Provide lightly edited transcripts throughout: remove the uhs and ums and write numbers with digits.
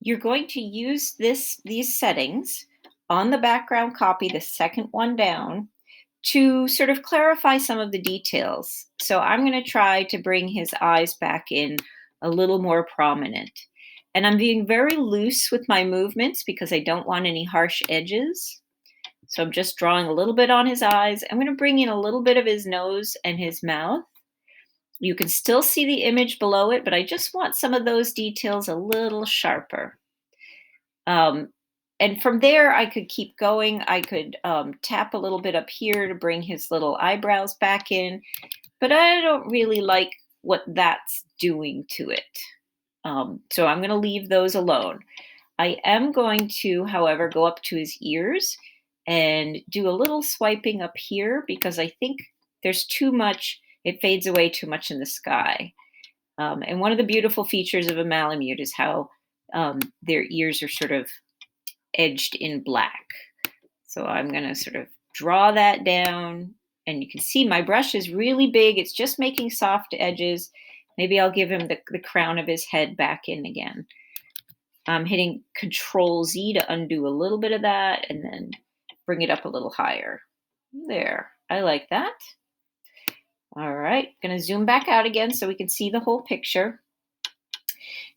you're going to use these settings on the background copy, the second one down, to sort of clarify some of the details. So I'm going to try to bring his eyes back in a little more prominent. And I'm being very loose with my movements because I don't want any harsh edges. So I'm just drawing a little bit on his eyes. I'm going to bring in a little bit of his nose and his mouth. You can still see the image below it, but I just want some of those details a little sharper. Um, and from there, I could keep going. I could tap a little bit up here to bring his little eyebrows back in, but I don't really like what that's doing to it. So I'm going to leave those alone. I am going to, however, go up to his ears and do a little swiping up here because I think there's too much, it fades away too much in the sky. And one of the beautiful features of a Malamute is how their ears are sort of edged in black. So I'm going to sort of draw that down. And you can see my brush is really big. It's just making soft edges. Maybe I'll give him the crown of his head back in again. I'm hitting Control Z to undo a little bit of that and then bring it up a little higher. There, I like that. All right, gonna zoom back out again so we can see the whole picture.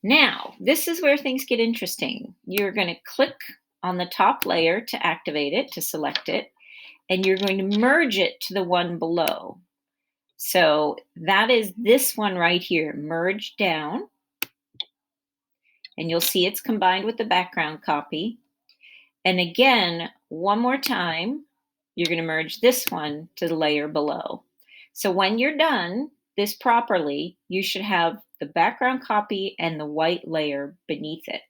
Now, this is where things get interesting. You're gonna click on the top layer to activate it, to select it, and you're going to merge it to the one below. So that is this one right here, merge down. And you'll see it's combined with the background copy. And again, one more time, you're going to merge this one to the layer below. So when you're done this properly, you should have the background copy and the white layer beneath it.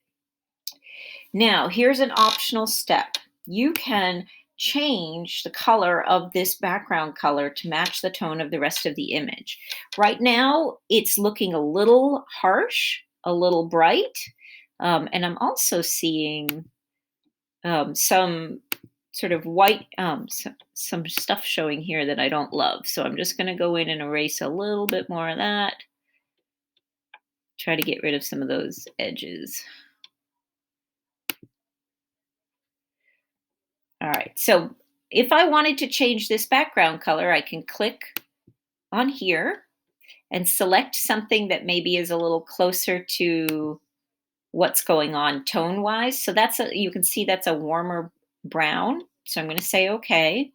Now, here's an optional step. You can change the color of this background color to match the tone of the rest of the image. Right now, it's looking a little harsh, a little bright, and I'm also seeing some sort of white, some stuff showing here that I don't love. So I'm just going to go in and erase a little bit more of that. Try to get rid of some of those edges. All right, so if I wanted to change this background color, I can click on here and select something that maybe is a little closer to what's going on tone-wise. So you can see that's a warmer brown. So I'm going to say okay.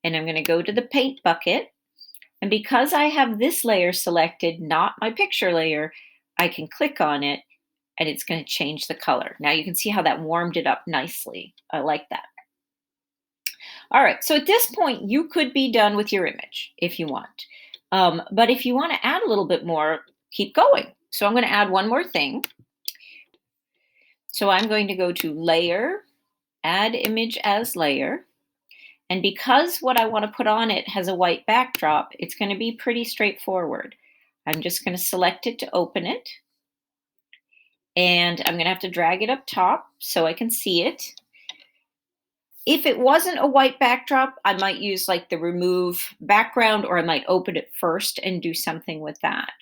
And I'm going to go to the paint bucket. And because I have this layer selected, not my picture layer, I can click on it and it's going to change the color. Now you can see how that warmed it up nicely. I like that. All right, so at this point, you could be done with your image if you want. But if you want to add a little bit more, keep going. So I'm going to add one more thing. So I'm going to go to Layer, Add Image as Layer. And because what I want to put on it has a white backdrop, it's going to be pretty straightforward. I'm just going to select it to open it. And I'm going to have to drag it up top so I can see it. If it wasn't a white backdrop, I might use like the remove background, or I might open it first and do something with that.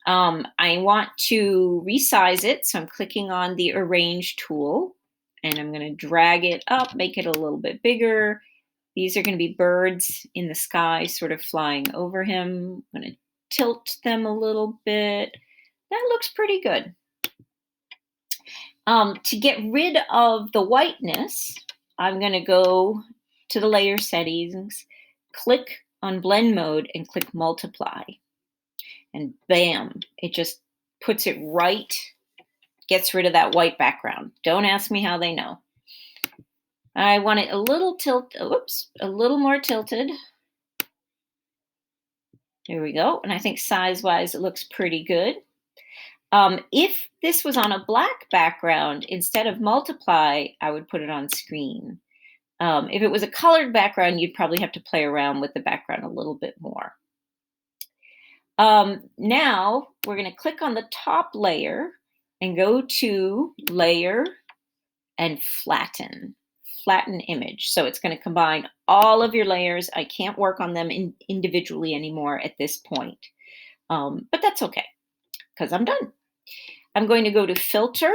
I want to resize it, so I'm clicking on the Arrange tool, and I'm going to drag it up, make it a little bit bigger. These are going to be birds in the sky sort of flying over him. I'm going to tilt them a little bit. That looks pretty good. To get rid of the whiteness, I'm going to go to the layer settings, click on blend mode, and click multiply. And bam, it just puts it right, gets rid of that white background. Don't ask me how they know. I want it a little a little more tilted. There we go. And I think size-wise, it looks pretty good. If this was on a black background, instead of multiply, I would put it on screen. If it was a colored background, you'd probably have to play around with the background a little bit more. Now we're going to click on the top layer and go to Layer and Flatten Image. So it's going to combine all of your layers. I can't work on them individually anymore at this point, but that's okay because I'm done. I'm going to go to Filter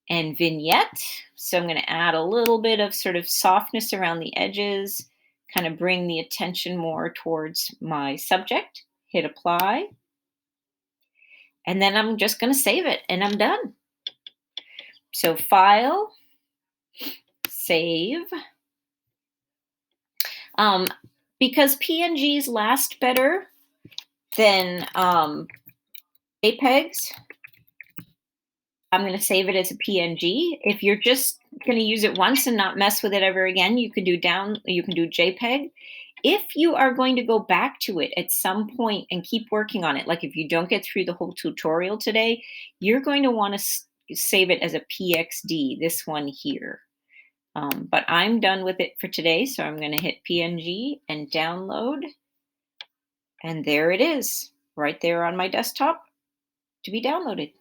and Vignette. So I'm going to add a little bit of sort of softness around the edges, kind of bring the attention more towards my subject. Hit Apply. And then I'm just going to save it and I'm done. So File, Save. Because PNGs last better than JPEGs, I'm going to save it as a PNG. If you're just going to use it once and not mess with it ever again, you can do JPEG. If you are going to go back to it at some point and keep working on it, like if you don't get through the whole tutorial today, you're going to want to save it as a PXD, this one here. But I'm done with it for today, so I'm going to hit PNG and download. And there it is, right there on my desktop to be downloaded.